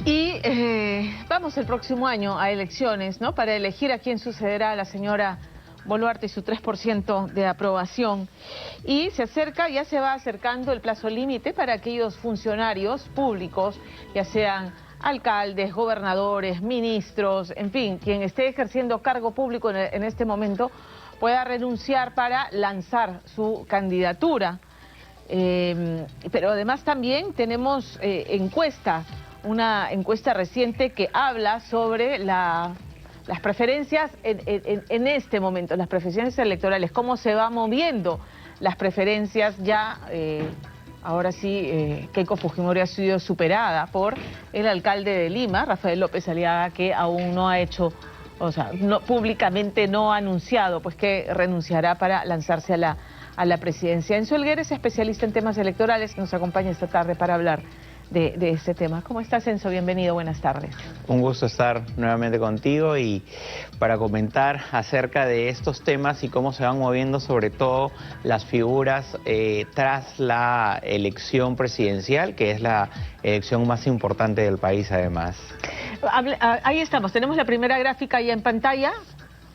Y vamos el próximo año a elecciones, ¿no? Para elegir a quién sucederá a la señora Boluarte y su 3% de aprobación. Y se acerca, ya se va acercando el plazo límite para aquellos funcionarios públicos, ya sean alcaldes, gobernadores, ministros, en fin, quien esté ejerciendo cargo público en este momento pueda renunciar para lanzar su candidatura. Pero además también tenemos una encuesta reciente que habla sobre las preferencias en este momento, las preferencias electorales, cómo se va moviendo las preferencias ya. Ahora sí, Keiko Fujimori ha sido superada por el alcalde de Lima, Rafael López Aliaga, que aún no ha hecho, o sea, públicamente no ha anunciado pues que renunciará para lanzarse a la presidencia. Enzo Helguera es especialista en temas electorales, que nos acompaña esta tarde para hablar de este tema. ¿Cómo estás, Enzo? Bienvenido, buenas tardes. Un gusto estar nuevamente contigo y para comentar acerca de estos temas y cómo se van moviendo sobre todo las figuras tras la elección presidencial, que es la elección más importante del país además. Ahí estamos, tenemos la primera gráfica ya en pantalla.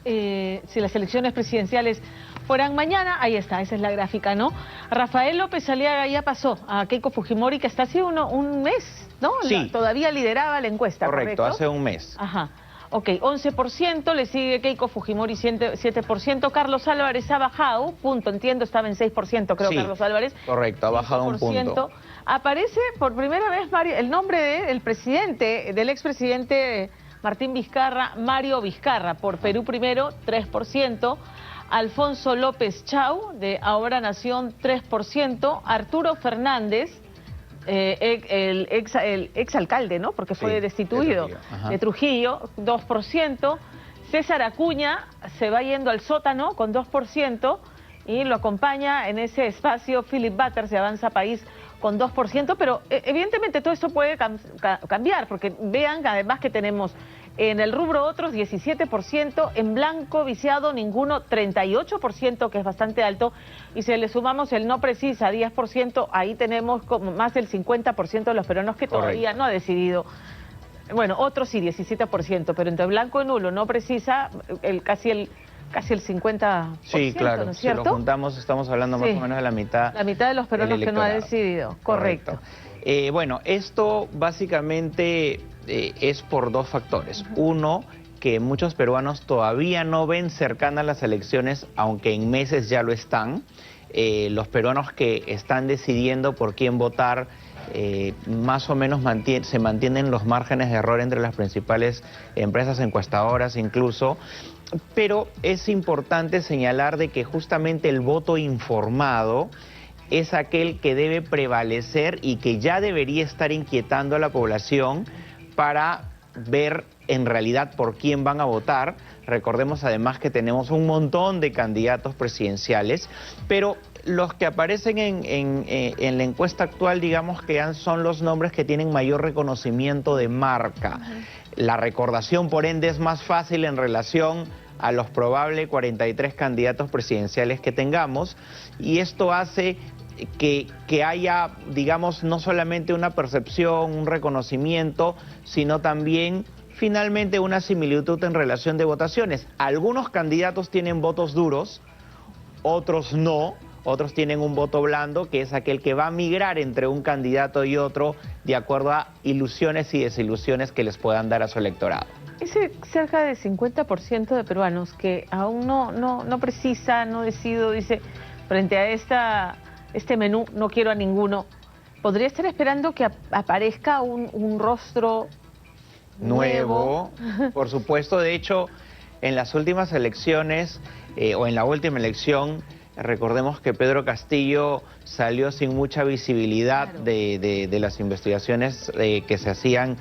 Si las elecciones presidenciales fueran mañana, ahí está, esa es la gráfica, ¿no? Rafael López Aliaga ya pasó a Keiko Fujimori, que está hace un mes, ¿no? Sí. Todavía lideraba la encuesta, ¿correcto? Hace un mes. Ajá. Ok, 11%, le sigue Keiko Fujimori 7%, Carlos Álvarez ha bajado, punto, entiendo, estaba en 6%, creo, sí, Carlos Álvarez. Correcto, ha bajado un punto. Aparece por primera vez el nombre del expresidente Martín Vizcarra, Mario Vizcarra, por Perú Primero, 3%. Alfonso López Chau, de Ahora Nación, 3%. Arturo Fernández, el exalcalde, ¿no? Porque fue destituido, de Trujillo, 2%. César Acuña se va yendo al sótano con 2%. Y lo acompaña en ese espacio Philip Butters de Avanza País con 2%, pero evidentemente todo esto puede cambiar, porque vean además que tenemos en el rubro otros 17%, en blanco viciado ninguno 38%, que es bastante alto, y si le sumamos el no precisa 10%, ahí tenemos como más del 50% de los peruanos que todavía no ha decidido. Bueno, otros sí, 17%, pero entre blanco y nulo, no precisa, casi el 50%, sí, claro, ¿no es cierto? Si lo juntamos estamos hablando más o menos de la mitad. La mitad de los peruanos que no ha decidido, correcto. Bueno, esto básicamente es por dos factores. Uno, que muchos peruanos todavía no ven cercanas las elecciones, aunque en meses ya lo están. Los peruanos que están decidiendo por quién votar, más o menos se mantienen los márgenes de error entre las principales empresas encuestadoras incluso, pero es importante señalar de que justamente el voto informado es aquel que debe prevalecer y que ya debería estar inquietando a la población para ver en realidad por quién van a votar. Recordemos además que tenemos un montón de candidatos presidenciales, pero los que aparecen en la encuesta actual, digamos que son los nombres que tienen mayor reconocimiento de marca. La recordación, por ende, es más fácil en relación a los probables 43 candidatos presidenciales que tengamos, y esto hace que haya, digamos, no solamente una percepción, un reconocimiento, sino también finalmente una similitud en relación de votaciones. Algunos candidatos tienen votos duros, otros no. Otros tienen un voto blando, que es aquel que va a migrar entre un candidato y otro de acuerdo a ilusiones y desilusiones que les puedan dar a su electorado. Ese cerca de 50% de peruanos que aún no precisa, no decido, dice, frente a este menú, no quiero a ninguno, ¿podría estar esperando que aparezca un rostro nuevo? Por supuesto. De hecho, en las últimas elecciones, o en la última elección, recordemos que Pedro Castillo salió sin mucha visibilidad de las investigaciones que se hacían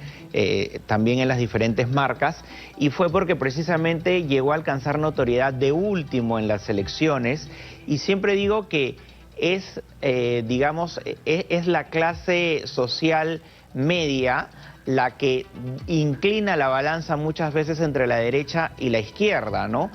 también en las diferentes marcas, y fue porque precisamente llegó a alcanzar notoriedad de último en las elecciones. Y siempre digo que es, digamos, es la clase social media la que inclina la balanza muchas veces entre la derecha y la izquierda, ¿no?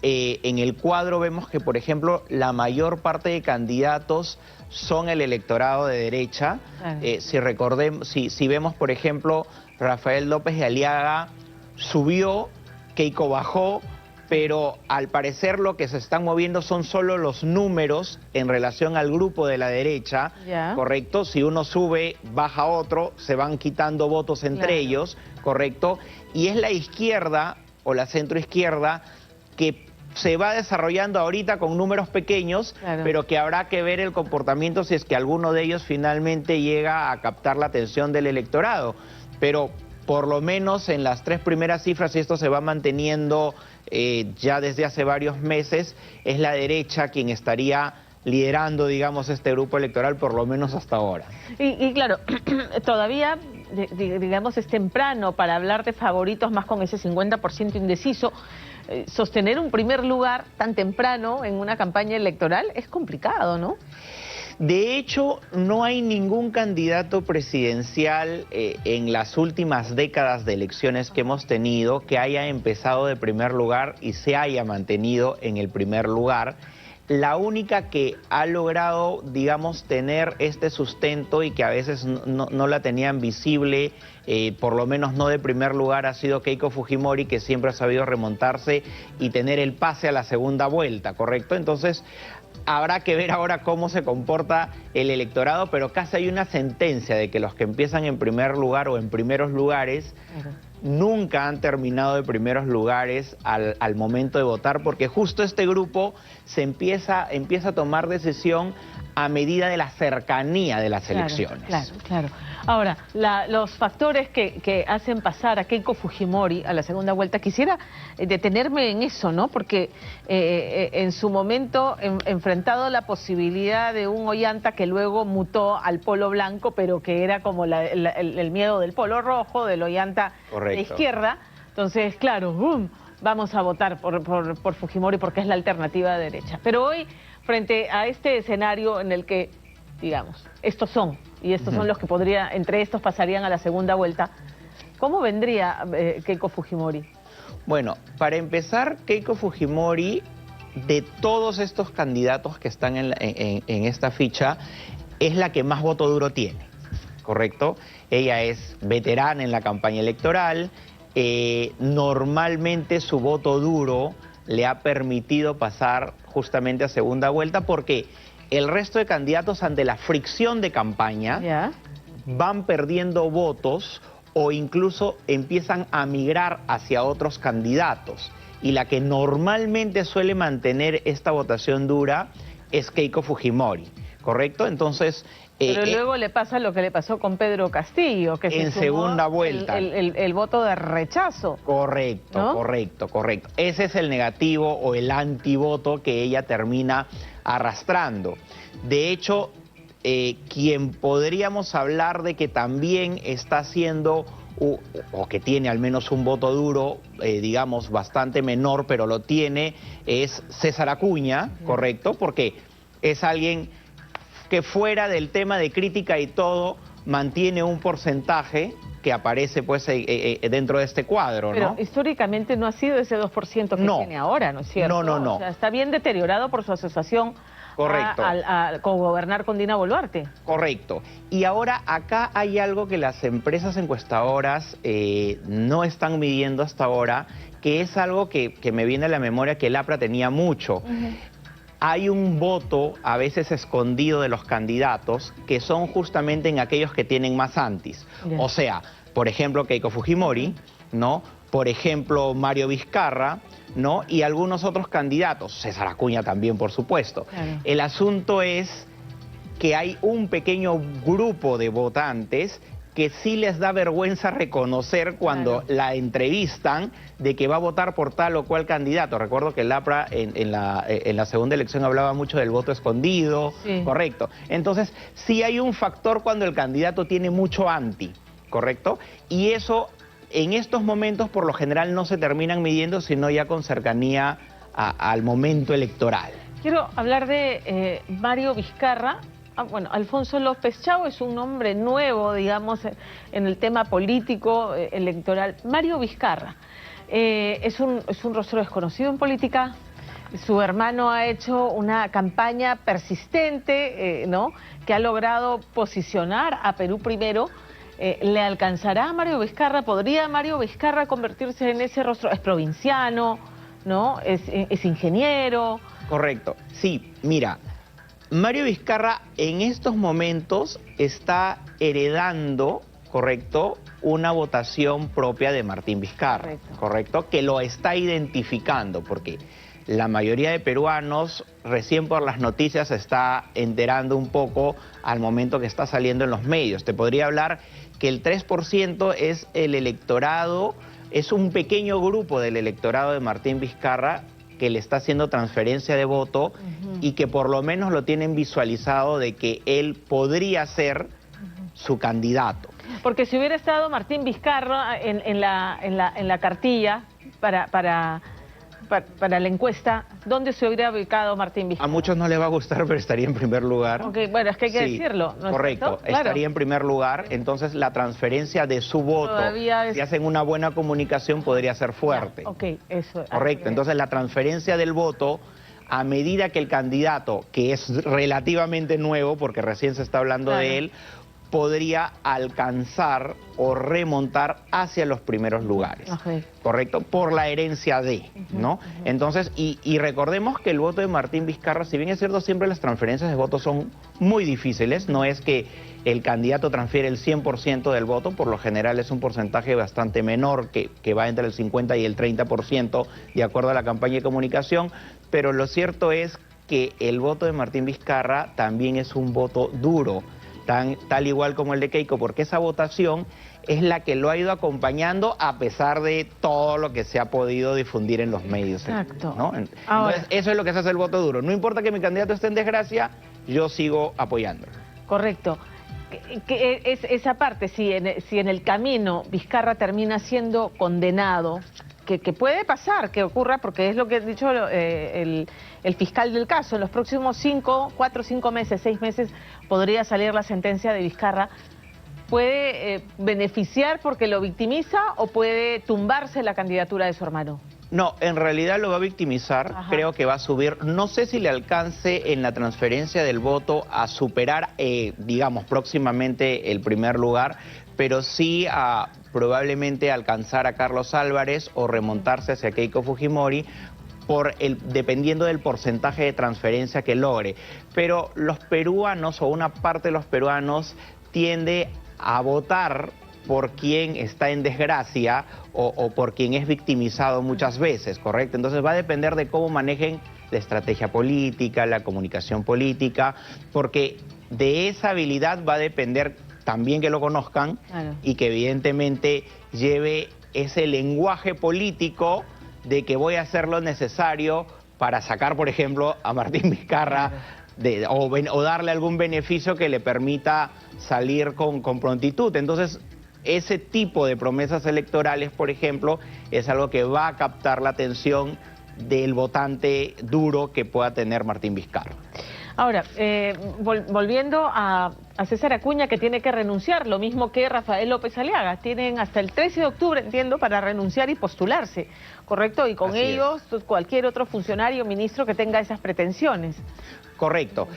en el cuadro vemos que, por ejemplo, la mayor parte de candidatos son el electorado de derecha. Claro. Si vemos, por ejemplo, Rafael López de Aliaga subió, Keiko bajó, pero al parecer lo que se están moviendo son solo los números en relación al grupo de la derecha, ¿correcto? Si uno sube, baja otro, se van quitando votos entre ellos, ¿correcto? Y es la izquierda o la centroizquierda que se va desarrollando ahorita con números pequeños, pero que habrá que ver el comportamiento si es que alguno de ellos finalmente llega a captar la atención del electorado. Pero por lo menos en las 3 primeras cifras, y esto se va manteniendo ya desde hace varios meses, es la derecha quien estaría liderando, digamos, este grupo electoral, por lo menos hasta ahora. Y claro, todavía, digamos, es temprano para hablar de favoritos, más con ese 50% indeciso. Sostener un primer lugar tan temprano en una campaña electoral es complicado, ¿no? De hecho, no hay ningún candidato presidencial en las últimas décadas de elecciones que hemos tenido que haya empezado de primer lugar y se haya mantenido en el primer lugar. La única que ha logrado, digamos, tener este sustento y que a veces no la tenían visible, por lo menos no de primer lugar, ha sido Keiko Fujimori, que siempre ha sabido remontarse y tener el pase a la segunda vuelta, ¿correcto? Entonces, habrá que ver ahora cómo se comporta el electorado, pero casi hay una sentencia de que los que empiezan en primer lugar o en primeros lugares nunca han terminado de primeros lugares al momento de votar, porque justo este grupo se empieza a tomar decisión a medida de la cercanía de las elecciones. Claro. Ahora, los factores que hacen pasar a Keiko Fujimori a la segunda vuelta, quisiera detenerme en eso, ¿no? Porque en su momento enfrentado a la posibilidad de un Ollanta que luego mutó al polo blanco, pero que era como el miedo del polo rojo, del Ollanta de izquierda. Entonces, claro, vamos a votar por Fujimori porque es la alternativa de derecha. Pero hoy, frente a este escenario en el que, digamos, estos son los que entre estos pasarían a la segunda vuelta, ¿cómo vendría Keiko Fujimori? Bueno, para empezar, Keiko Fujimori, de todos estos candidatos que están en esta ficha, es la que más voto duro tiene, ¿correcto? Ella es veterana en la campaña electoral, normalmente su voto duro le ha permitido pasar justamente a segunda vuelta porque el resto de candidatos, ante la fricción de campaña, van perdiendo votos o incluso empiezan a migrar hacia otros candidatos. Y la que normalmente suele mantener esta votación dura es Keiko Fujimori, ¿correcto? Entonces... Pero luego le pasa lo que le pasó con Pedro Castillo, que en segunda vuelta el voto de rechazo. Correcto, ¿no? Correcto. Ese es el negativo o el antivoto que ella termina arrastrando. De hecho, quien podríamos hablar de que también está haciendo o que tiene al menos un voto duro, digamos, bastante menor, pero lo tiene, es César Acuña, ¿correcto? Porque es alguien que fuera del tema de crítica y todo, mantiene un porcentaje que aparece pues dentro de este cuadro, ¿no? Pero históricamente no ha sido ese 2% que tiene ahora, ¿no es cierto? No. O sea, está bien deteriorado por su asociación a gobernar con Dina Boluarte. Correcto. Y ahora acá hay algo que las empresas encuestadoras no están midiendo hasta ahora, que es algo que me viene a la memoria que el APRA tenía mucho. Hay un voto a veces escondido de los candidatos que son justamente en aquellos que tienen más antis. O sea, por ejemplo, Keiko Fujimori, ¿no? Por ejemplo, Mario Vizcarra, ¿no? Y algunos otros candidatos, César Acuña también, por supuesto. El asunto es que hay un pequeño grupo de votantes que sí les da vergüenza reconocer cuando la entrevistan de que va a votar por tal o cual candidato. Recuerdo que el APRA en la segunda elección hablaba mucho del voto escondido, correcto. Entonces, sí hay un factor cuando el candidato tiene mucho anti, ¿correcto? Y eso, en estos momentos, por lo general no se terminan midiendo, sino ya con cercanía al momento electoral. Quiero hablar de Mario Vizcarra. Bueno, Alfonso López Chao es un nombre nuevo, digamos, en el tema político, electoral. Mario Vizcarra es un rostro desconocido en política. Su hermano ha hecho una campaña persistente, ¿no?, que ha logrado posicionar a Perú primero. ¿Le alcanzará a Mario Vizcarra? ¿Podría Mario Vizcarra convertirse en ese rostro? Es provinciano, ¿no? Es ingeniero. Correcto. Sí, mira, Mario Vizcarra en estos momentos está heredando, correcto, una votación propia de Martín Vizcarra, correcto, que lo está identificando, porque la mayoría de peruanos recién por las noticias se está enterando un poco al momento que está saliendo en los medios. Te podría hablar que el 3% es el electorado, es un pequeño grupo del electorado de Martín Vizcarra que le está haciendo transferencia de voto y que por lo menos lo tienen visualizado de que él podría ser su candidato. Porque si hubiera estado Martín Vizcarra en la cartilla para la encuesta, ¿dónde se hubiera ubicado Martín Vizcarra? A muchos no les va a gustar, pero estaría en primer lugar. Okay, bueno, es que hay que decirlo, ¿no es correcto, cierto? Claro. Estaría en primer lugar, entonces la transferencia de su voto, si hacen una buena comunicación, podría ser fuerte. Ok, eso. Correcto, entonces la transferencia del voto, a medida que el candidato, que es relativamente nuevo, porque recién se está hablando de él, podría alcanzar o remontar hacia los primeros lugares, ¿correcto? Por la herencia de, ¿no? Entonces, y recordemos que el voto de Martín Vizcarra, si bien es cierto, siempre las transferencias de votos son muy difíciles, no es que el candidato transfiere el 100% del voto, por lo general es un porcentaje bastante menor, que va entre el 50 y el 30%, de acuerdo a la campaña de comunicación, pero lo cierto es que el voto de Martín Vizcarra también es un voto duro, tal igual como el de Keiko, porque esa votación es la que lo ha ido acompañando a pesar de todo lo que se ha podido difundir en los medios. Exacto. ¿No? Entonces, eso es lo que se hace el voto duro. No importa que mi candidato esté en desgracia, yo sigo apoyándolo. Correcto. Que es esa parte, si en el camino Vizcarra termina siendo condenado, que puede pasar, que ocurra, porque es lo que ha dicho el fiscal del caso, en los próximos 4 o 5 meses, 6 meses, podría salir la sentencia de Vizcarra. ¿Puede beneficiar porque lo victimiza o puede tumbarse la candidatura de su hermano? No, en realidad lo va a victimizar, creo que va a subir. No sé si le alcance en la transferencia del voto a superar, digamos, próximamente el primer lugar, pero sí a probablemente alcanzar a Carlos Álvarez o remontarse hacia Keiko Fujimori, dependiendo del porcentaje de transferencia que logre. Pero los peruanos, o una parte de los peruanos, tiende a votar por quien está en desgracia o por quien es victimizado muchas veces, ¿correcto? Entonces va a depender de cómo manejen la estrategia política, la comunicación política, porque de esa habilidad va a depender también que lo conozcan y que evidentemente lleve ese lenguaje político de que voy a hacer lo necesario para sacar, por ejemplo, a Martín Vizcarra o darle algún beneficio que le permita salir con prontitud. Entonces, ese tipo de promesas electorales, por ejemplo, es algo que va a captar la atención del votante duro que pueda tener Martín Vizcarra. Ahora, volviendo a César Acuña, que tiene que renunciar, lo mismo que Rafael López Aliaga. Tienen hasta el 13 de octubre, entiendo, para renunciar y postularse, ¿correcto? Y con ellos, cualquier otro funcionario, ministro que tenga esas pretensiones. Correcto.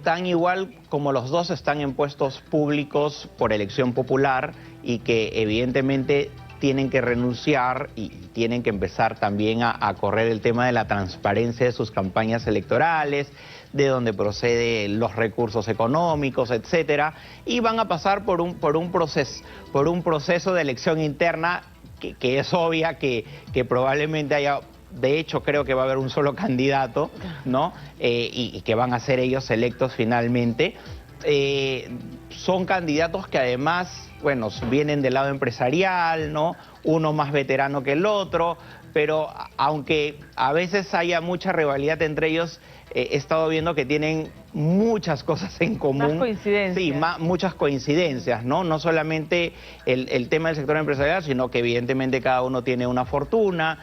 Tan igual como los dos están en puestos públicos por elección popular y que evidentemente tienen que renunciar y tienen que empezar también a correr el tema de la transparencia de sus campañas electorales, de dónde proceden los recursos económicos, etcétera, y van a pasar por un proceso de elección interna que es obvia que probablemente haya. De hecho, creo que va a haber un solo candidato, ¿no? Y que van a ser ellos electos finalmente. Son candidatos que además, bueno, vienen del lado empresarial, ¿no? Uno más veterano que el otro, pero aunque a veces haya mucha rivalidad entre ellos, he estado viendo que tienen muchas cosas en común. Más coincidencias. Sí, muchas coincidencias, ¿no? No solamente el tema del sector empresarial, sino que evidentemente cada uno tiene una fortuna.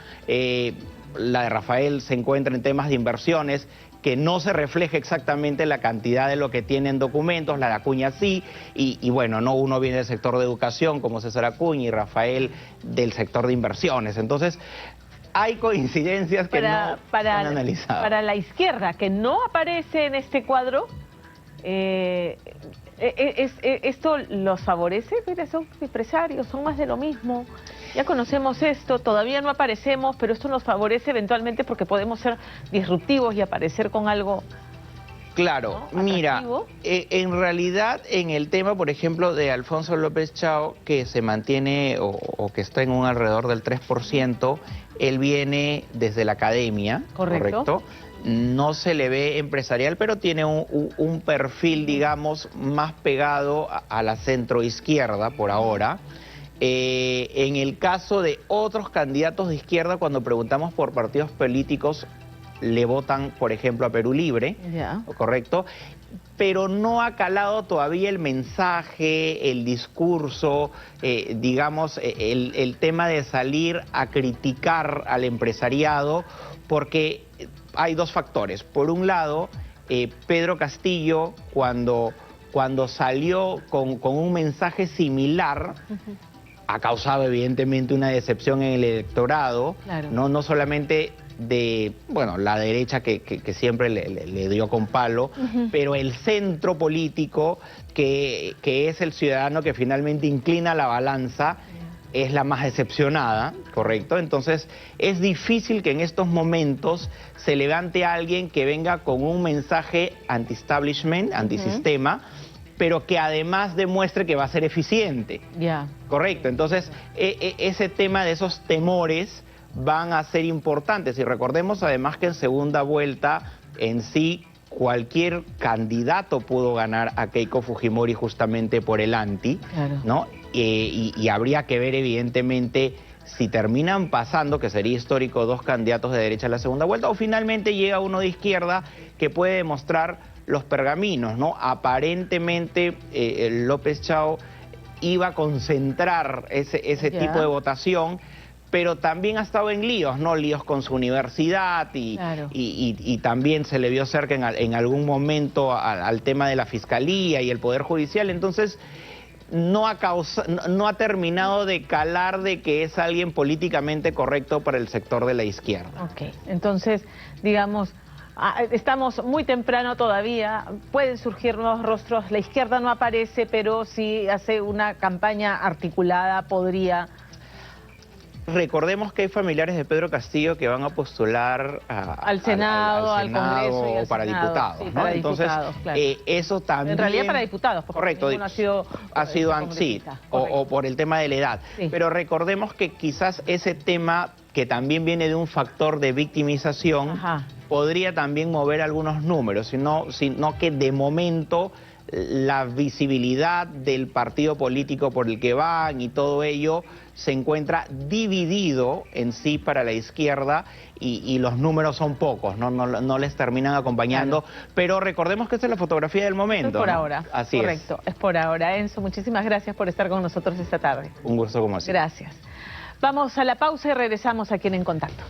La de Rafael se encuentra en temas de inversiones, que no se refleja exactamente la cantidad de lo que tiene en documentos, la de Acuña sí, y bueno, no, uno viene del sector de educación como César Acuña y Rafael del sector de inversiones. Entonces, hay coincidencias que no se han analizado. Para la izquierda, que no aparece en este cuadro, ¿esto los favorece? Mira, son empresarios, son más de lo mismo. Ya conocemos esto, todavía no aparecemos, pero esto nos favorece eventualmente porque podemos ser disruptivos y aparecer con algo... Claro, ¿no? Mira, en realidad en el tema, por ejemplo, de Alfonso López Chao, que se mantiene o que está en un alrededor del 3%, él viene desde la academia, ¿correcto? No se le ve empresarial, pero tiene un perfil, digamos, más pegado a la centroizquierda por ahora. En el caso de otros candidatos de izquierda, cuando preguntamos por partidos políticos, le votan, por ejemplo, a Perú Libre, ¿correcto? Pero no ha calado todavía el mensaje, el discurso, digamos, el tema de salir a criticar al empresariado, porque hay dos factores. Por un lado, Pedro Castillo, cuando salió con un mensaje similar, ha causado evidentemente una decepción en el electorado, no solamente de, bueno, la derecha que siempre le dio con palo, pero el centro político, que es el ciudadano que finalmente inclina la balanza, es la más decepcionada, ¿correcto? Entonces, es difícil que en estos momentos se levante alguien que venga con un mensaje anti-establishment, antisistema, pero que además demuestre que va a ser eficiente. Correcto. Entonces, ese tema de esos temores van a ser importantes. Y recordemos además que en segunda vuelta en sí cualquier candidato pudo ganar a Keiko Fujimori justamente por el anti, ¿no? Y habría que ver evidentemente si terminan pasando, que sería histórico, dos candidatos de derecha en la segunda vuelta, o finalmente llega uno de izquierda que puede demostrar los pergaminos, ¿no? Aparentemente López Chao iba a concentrar ese tipo de votación, pero también ha estado en líos, ¿no? Líos con su universidad y también se le vio cerca en algún momento al tema de la fiscalía y el Poder Judicial. Entonces, no ha terminado de calar de que es alguien políticamente correcto para el sector de la izquierda. Ok, entonces, digamos, estamos muy temprano todavía, pueden surgir nuevos rostros, la izquierda no aparece, pero si hace una campaña articulada podría... Recordemos que hay familiares de Pedro Castillo que van a postular al Senado, al Congreso y al para Senado, diputados, ¿no? para Entonces, diputados, claro. Eso también... En realidad para diputados, porque correcto, no ha sido sí, o por el tema de la edad. Pero recordemos que quizás ese tema, que también viene de un factor de victimización, podría también mover algunos números, sino que de momento la visibilidad del partido político por el que van y todo ello se encuentra dividido en sí para la izquierda y los números son pocos, no les terminan acompañando, pero recordemos que esta es la fotografía del momento. Es por ahora, así correcto, es por ahora. Enzo, muchísimas gracias por estar con nosotros esta tarde. Un gusto como siempre. Gracias. Vamos a la pausa y regresamos aquí en Contacto.